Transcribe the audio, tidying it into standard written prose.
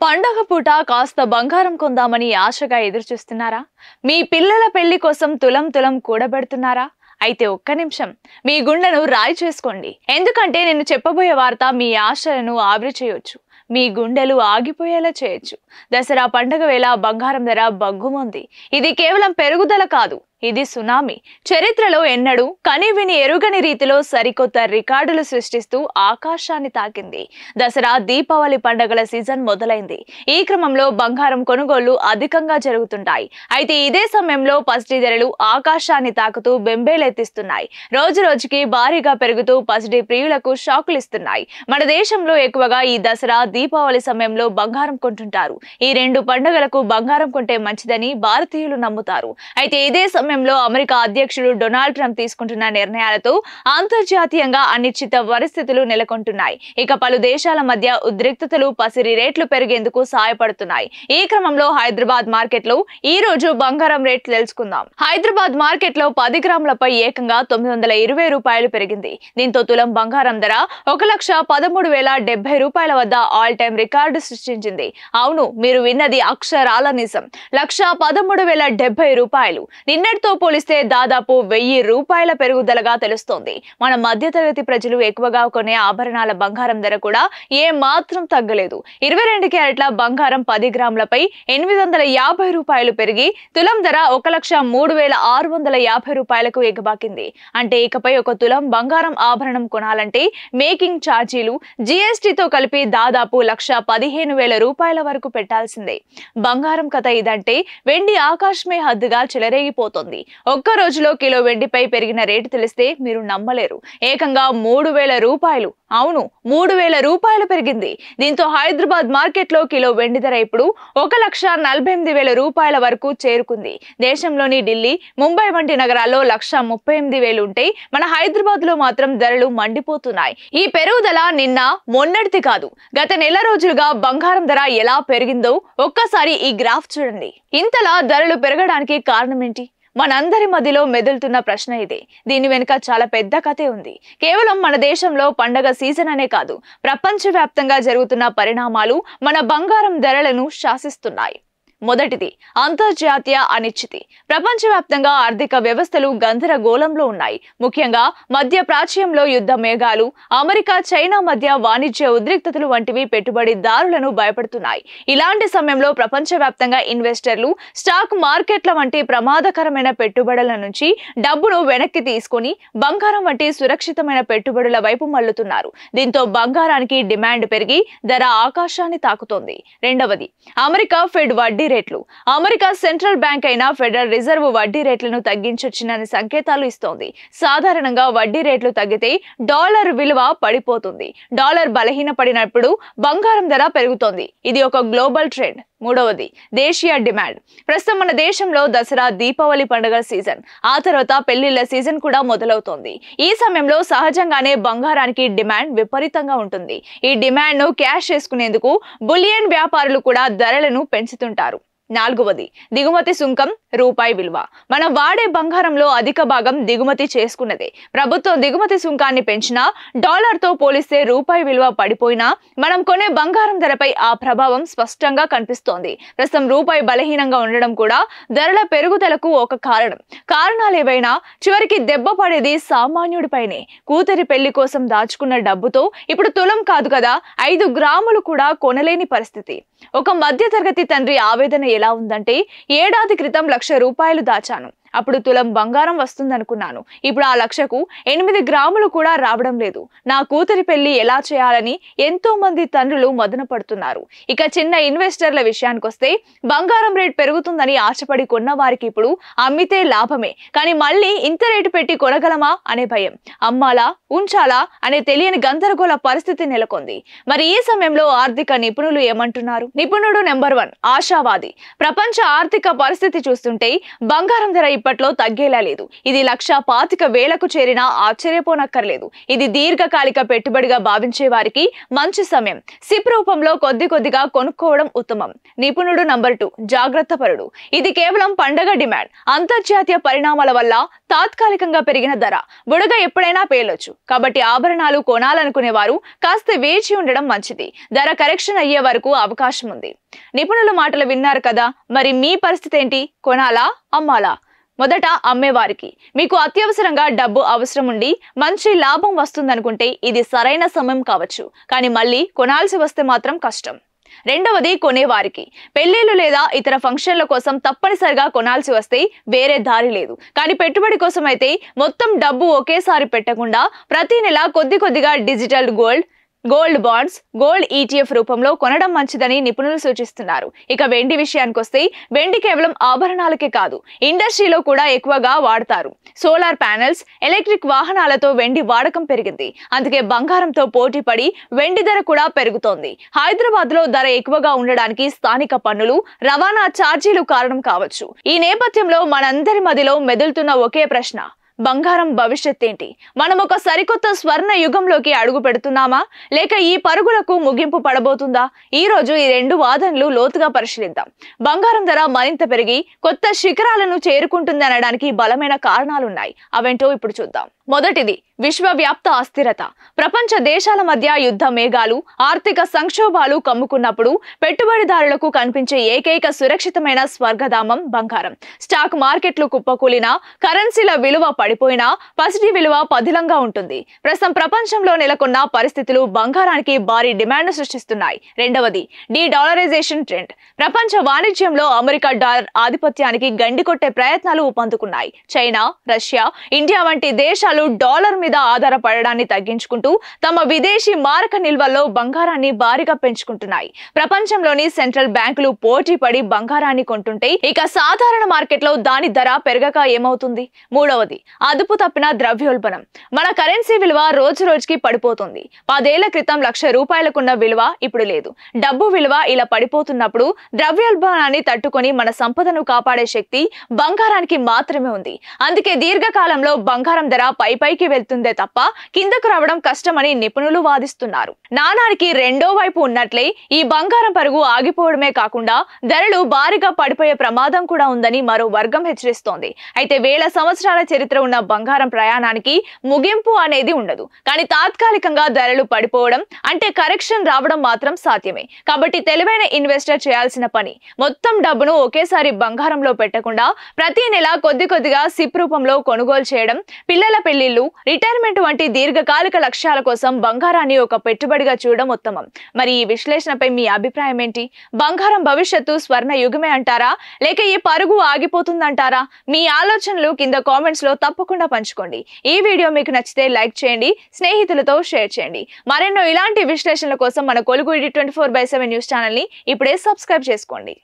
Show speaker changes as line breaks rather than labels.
పండగ పూట కాస్త బంగారం కొందామని ఆశగా ఎదురుచూస్తున్నారా? మీ పిల్లల పెళ్లి కోసం తులం తులం కూడబెడుతున్నారా? అయితే ఒక్క నిమిషం మీ గుండెను రాయి చేసుకోండి. ఎందుకంటే నేను చెప్పబోయే వార్త మీ ఆశలను ఆవిరి చేయొచ్చు, మీ గుండెలు ఆగిపోయేలా చేయొచ్చు. దసరా పండగ వేళ బంగారం ధర బగ్గుమంది. ఇది కేవలం పెరుగుదల కాదు, ఇది సునామీ. చరిత్రలో ఎన్నడూ కనివిని ఎరుగని రీతిలో సరికొత్త రికార్డులు సృష్టిస్తూ ఆకాశాన్ని తాకింది. దసరా దీపావళి పండుగల సీజన్ మొదలైంది. ఈ క్రమంలో బంగారం కొనుగోళ్లు అధికంగా జరుగుతుంటాయి. అయితే ఇదే సమయంలో పసిడి ధరలు ఆకాశాన్ని తాకుతూ బెంబేలెత్తిస్తున్నాయి. రోజు రోజుకి భారీగా పెరుగుతూ పసిడి ప్రియులకు షాకులు ఇస్తున్నాయి. మన దేశంలో ఎక్కువగా ఈ దసరా దీపావళి సమయంలో బంగారం కొంటుంటారు. ఈ రెండు పండుగలకు బంగారం కొంటే మంచిదని భారతీయులు నమ్ముతారు. అయితే ఇదే సమయంలో అమెరికా అధ్యక్షుడు డొనాల్డ్ ట్రంప్ తీసుకుంటున్న నిర్ణయాలతో అంతర్జాతీయంగా అనిశ్చిత పరిస్థితులు నెలకొంటున్నాయి. ఇక పలు దేశాల మధ్య ఉద్రిక్తతలు పసిరి రేట్లు పెరిగేందుకు సహాయపడుతున్నాయి. ఈ క్రమంలో హైదరాబాద్ మార్కెట్ లో ఈ రోజు బంగారం రేట్లు తెలుసుకుందాం. హైదరాబాద్ మార్కెట్ లో 10 గ్రాములపై ఏకంగా 920 రూపాయలు పెరిగింది. దీంతో తులం బంగారం ధర 1,13,070 రూపాయల వద్ద ఆల్ టైమ్ రికార్డు సృష్టించింది. అవును, మీరు విన్నది అక్షరాల నిజం. 1,13,070 రూపాయలు. నిన్నటితో పోలిస్తే దాదాపు 1000 రూపాయల పెరుగుదలగా తెలుస్తోంది. మన మధ్యతరగతి ప్రజలు ఎక్కువగా కొనే ఆభరణాల బంగారం ధర కూడా ఏ మాత్రం తగ్గలేదు. 22 క్యారెట్ల బంగారం 10 గ్రాములపై 850 రూపాయలు పెరిగి తులం ధర 1,03,650 రూపాయలకు ఎగబాకింది. అంటే ఇకపై ఒక తులం బంగారం ఆభరణం కొనాలంటే మేకింగ్ ఛార్జీలు, జీఎస్టీతో కలిపి దాదాపు 1,15,000 రూపాయల వరకు పెట్టాల్సిందే. బంగారం కథ ఇదంటే వెండి ఆకాశమే హద్దుగా చెలరేగిపోతుంది. ఒక్క రోజులో కిలో వెండిపై పెరిగిన రేటు తెలిస్తే మీరు నమ్మలేరు. ఏకంగా 3,000 రూపాయలు. అవును, 3,000 రూపాయలు పెరిగింది. దీంతో హైదరాబాద్ మార్కెట్ లో కిలో వెండి ధర ఇప్పుడు 1,48,000 రూపాయల వరకు చేరుకుంది. దేశంలోని ఢిల్లీ, ముంబై వంటి నగరాల్లో 1,38,000 ఉంటే మన హైదరాబాద్ లో మాత్రం ధరలు మండిపోతున్నాయి. ఈ పెరుగుదల నిన్న మొన్నటిది కాదు. గత నెల రోజులుగా బంగారం ధర ఎలా పెరిగిందో ఒక్కసారి ఈ గ్రాఫ్ చూడండి. ఇంతలా ధరలు పెరగడానికి కారణం ఏంటి? మనందరి మధ్యలో మెదులుతున్న ప్రశ్న ఇదే. దీని వెనుక చాలా పెద్ద కథే ఉంది. కేవలం మన దేశంలో పండగ సీజన్ అనే కాదు, ప్రపంచవ్యాప్తంగా జరుగుతున్న పరిణామాలు మన బంగారం ధరలను శాసిస్తున్నాయి. మొదటిది అంతర్జాతీయ అనిశ్చితి. ప్రపంచవ్యాప్తంగా ఆర్థిక వ్యవస్థలు గందరగోళంలో ఉన్నాయి. ముఖ్యంగా మధ్య ప్రాచ్యంలో యుద్ధ మేఘాలు, అమెరికా చైనా మధ్య వాణిజ్య ఉద్రిక్తతలు వంటివి పెట్టుబడిదారులను భయపడుతున్నాయి. ఇలాంటి సమయంలో ప్రపంచవ్యాప్తంగా ఇన్వెస్టర్లు స్టాక్ మార్కెట్ల వంటి ప్రమాదకరమైన పెట్టుబడుల నుంచి డబ్బును వెనక్కి తీసుకుని బంగారం వంటి సురక్షితమైన పెట్టుబడుల వైపు మళ్లుతున్నారు. దీంతో బంగారానికి డిమాండ్ పెరిగి ధర ఆకాశాన్ని తాకుతోంది. రెండవది అమెరికా ఫెడ్ వడ్డీ రేట్లు. అమెరికా సెంట్రల్ బ్యాంక్ అయిన ఫెడరల్ రిజర్వ్ వడ్డీ రేట్లను తగ్గించొచ్చిన సంకేతాలు ఇస్తోంది. సాధారణంగా వడ్డీ రేట్లు తగ్గితే డాలర్ విలువ పడిపోతుంది. డాలర్ బలహీనపడినప్పుడు బంగారం ధర పెరుగుతోంది. ఇది ఒక గ్లోబల్ ట్రెండ్. మూడవది దేశీయ డిమాండ్. ప్రస్తుతం మన దేశంలో దసరా దీపావళి పండుగ సీజన్, ఆ తర్వాత పెళ్లిళ్ల సీజన్ కూడా మొదలవుతోంది. ఈ సమయంలో సహజంగానే బంగారానికి డిమాండ్ విపరీతంగా ఉంటుంది. ఈ డిమాండ్ ను క్యాష్ చేసుకునేందుకు బులియన్ వ్యాపారులు కూడా ధరలను పెంచుతుంటారు. నాలుగవది దిగుమతి సుంకం, రూపాయి విలువ. మనం వాడే బంగారంలో అధిక భాగం దిగుమతి చేసుకున్నదే. ప్రభుత్వం దిగుమతి సుంకాన్ని పెంచినా, డాలర్ తో పోలిస్తే రూపాయి విలువ పడిపోయినా మనం కొనే బంగారం ధరపై ఆ ప్రభావం స్పష్టంగా కనిపిస్తోంది. ప్రస్తుతం రూపాయి బలహీనంగా ఉండడం కూడా ధరల పెరుగుదలకు ఒక కారణం. కారణాలేవైనా చివరికి దెబ్బ పడేది సామాన్యుడిపైనే. కూతురి పెళ్లి కోసం దాచుకున్న డబ్బుతో ఇప్పుడు తులం కాదు కదా, 5 గ్రాములు కూడా కొనలేని పరిస్థితి. ఒక మధ్యతరగతి తండ్రి ఆవేదన ఎలా ఉందంటే, ఏడాది క్రితం 1,00,000 రూపాయలు దాచాను, అప్పుడు తులం బంగారం వస్తుందనుకున్నాను. ఇప్పుడు ఆ 1,00,000కు 8 గ్రాములు కూడా రావడం లేదు. నా కూతురి పెళ్లి ఎలా చేయాలని ఎంతో మంది తండ్రులు మదన పడుతున్నారు. ఇక చిన్న ఇన్వెస్టర్ల విషయానికొస్తే బంగారం రేట్ పెరుగుతుందని ఆశపడి కొన్న వారికి ఇప్పుడు అమ్మితే లాభమే, కానీ మళ్ళీ ఇంత రేటు పెట్టి కొనగలమా అనే భయం, అమ్మాలా ఉంచాలా అనే తెలియని గందరగోళ పరిస్థితి నెలకొంది. మరి ఈ సమయంలో ఆర్థిక నిపుణులు ఏమంటున్నారు? నిపుణుడు నెంబర్ 1 ఆశావాది. ప్రపంచ ఆర్థిక పరిస్థితి చూస్తుంటే బంగారం ధర ఇప్పట్లో తగ్గేలా లేదు. ఇది 1,25,000కు చేరినా ఆశ్చర్యపోనక్కర్లేదు. ఇది దీర్ఘకాలిక పెట్టుబడిగా భావించే వారికి మంచి సమయం. సిప్ రూపంలో కొద్దిగా కొనుక్కోవడం ఉత్తమం. నిపుణుడు నంబర్ 2 జాగ్రత్త పరుడు. ఇది కేవలం పండగ డిమాండ్, అంతర్జాతీయ పరిణామాల వల్ల తాత్కాలికంగా పెరిగిన ధర. బుడగ ఎప్పుడైనా పేలొచ్చు. కాబట్టి ఆభరణాలు కొనాలనుకునేవారు కాస్త వేచి ఉండడం మంచిది. ధర కరెక్షన్ అయ్యే వరకు అవకాశం ఉంది. నిపుణుల మాటలు విన్నారు కదా, మరి మీ పరిస్థితి ఏంటి? కొనాలా, అమ్మాలా? మొదట అమ్మేవారికి, మీకు అత్యవసరంగా డబ్బు అవసరం ఉండి మంచి లాభం వస్తుందనుకుంటే ఇది సరైన సమయం కావచ్చు. కానీ మళ్ళీ కొనాల్సి వస్తే మాత్రం కష్టం. రెండవది కొనేవారికి, పెళ్లిళ్లు లేదా ఇతర ఫంక్షన్ల కోసం తప్పనిసరిగా కొనాల్సి వస్తే వేరే దారి లేదు. కానీ పెట్టుబడి కోసం అయితే మొత్తం డబ్బు ఒకేసారి పెట్టకుండా ప్రతి నెల కొద్దిగా digital gold bonds, gold ETF రూపంలో కొనడం మంచిదని నిపుణులు సూచిస్తున్నారు. ఇక వెండి విషయానికొస్తే వెండి కేవలం ఆభరణాలకే కాదు, ఇండస్ట్రీలో కూడా ఎక్కువగా వాడతారు. సోలార్ ప్యానెల్స్, ఎలక్ట్రిక్ వాహనాలతో వెండి వాడకం పెరిగింది. అందుకే బంగారంతో పోటీ పడి వెండి ధర కూడా పెరుగుతోంది. హైదరాబాద్ లో ధర ఎక్కువగా ఉండడానికి స్థానిక పన్నులు, రవాణా ఛార్జీలు కారణం కావచ్చు. ఈ నేపథ్యంలో మనందరి మదిలో మెదులుతున్న ఒకే ప్రశ్న, బంగారం భవిష్యత్ ఏంటి? మనం ఒక సరికొత్త స్వర్ణ యుగంలోకి అడుగు పెడుతున్నామా, లేక ఈ పరుగులకు ముగింపు పడబోతుందా? ఈ రోజు ఈ రెండు వాదనలు లోతుగా పరిశీలిద్దాం. బంగారం ధర మరింత పెరిగి కొత్త శిఖరాలను చేరుకుంటుంది అనడానికి బలమైన కారణాలున్నాయి. అవేంటో ఇప్పుడు చూద్దాం. మొదటిది విశ్వవ్యాప్త అస్థిరత. ప్రపంచ దేశాల మధ్య యుద్ధ మేఘాలు, ఆర్థిక సంక్షోభాలు కమ్ముకున్నప్పుడు పెట్టుబడిదారులకు కనిపించే ఏకైక సురక్షితమైన స్వర్గధామం బంగారం. స్టాక్ మార్కెట్లు కుప్పకూలినా, కరెన్సీల విలువ పడిపోయినా పసిడి విలువ పదిలంగా ఉంటుంది. ప్రస్తుతం ప్రపంచంలో నెలకొన్న పరిస్థితులు బంగారానికి భారీ డిమాండ్ సృష్టిస్తున్నాయి. రెండవది డీడాలరైజేషన్ ట్రెండ్. ప్రపంచ వాణిజ్యంలో అమెరికా డాలర్ ఆధిపత్యానికి గండి కొట్టే ప్రయత్నాలు ఊపందుకున్నాయి. చైనా, రష్యా, ఇండియా వంటి దేశాలు డాలర్ మీద ఆధారపడడాన్ని తగ్గించుకుంటూ తమ విదేశీ మారక నిల్వల్లో బంగారాన్ని భారీగా పెంచుకుంటున్నాయి. ప్రపంచంలోని సెంట్రల్ బ్యాంకులు పోటీ పడి బంగారాన్ని కొంటుంటే ఇక సాధారణ మార్కెట్లో దాని ధర పెరగక ఏమవుతుంది? మూడవది అదుపు తప్పిన ద్రవ్యోల్బణం. మన కరెన్సీ విలువ రోజు రోజుకి పడిపోతుంది. 10 ఏళ్ల క్రితం ₹1,00,000కున్న విలువ ఇప్పుడు లేదు. డబ్బు విలువ ఇలా పడిపోతున్నప్పుడు ద్రవ్యోల్బణాన్ని తట్టుకొని మన సంపదను కాపాడే శక్తి బంగారానికి మాత్రమే ఉంది. అందుకే దీర్ఘకాలంలో బంగారం ధర పైకి వెళ్తుందే తప్ప కిందకు రావడం కష్టమని నిపుణులు వాదిస్తున్నారు. నాణానికి రెండో వైపు ఉన్నట్లే ఈ బంగారం పరుగు ఆగిపోవడమే కాకుండా ధరలు భారీగా పడిపోయే ప్రమాదం కూడా ఉందని మరో వర్గం హెచ్చరిస్తోంది. అయితే వేల సంవత్సరాల చరిత్ర ఉన్న బంగారం ప్రయాణానికి ముగింపు అనేది ఉండదు. కానీ తాత్కాలికంగా ధరలు పడిపోవడం అంటే కరెక్షన్ రావడం మాత్రం సాధ్యమే. కాబట్టి తెలివైన ఇన్వెస్టర్ చేయాల్సిన పని, మొత్తం డబ్బును ఒకేసారి బంగారంలో పెట్టకుండా ప్రతి నెల కొద్దిగా సిప్ రూపంలో కొనుగోలు చేయడం, పిల్లల పెళ్లిళ్లు, రిటైర్మెంట్ వంటి దీర్ఘకాలిక లక్ష్యాల కోసం బంగారాన్ని ఒక పెట్టుబడిగా చూడడం ఉత్తమం. మరి ఈ విశ్లేషణపై మీ అభిప్రాయం ఏంటి? బంగారం భవిష్యత్తు స్వర్ణ యుగమే అంటారా, లేక ఈ పరుగు ఆగిపోతుందంటారా? మీ ఆలోచనలు కింద కామెంట్స్ లో తప్పకుండా పంచుకోండి. ఈ వీడియో మీకు నచ్చితే లైక్ చేయండి, స్నేహితులతో షేర్ చేయండి. మరెన్నో ఇలాంటి విశ్లేషణల కోసం మన కొలుగు 24/7 న్యూస్ ఛానల్ ని ఇప్పుడే సబ్స్క్రైబ్ చేసుకోండి.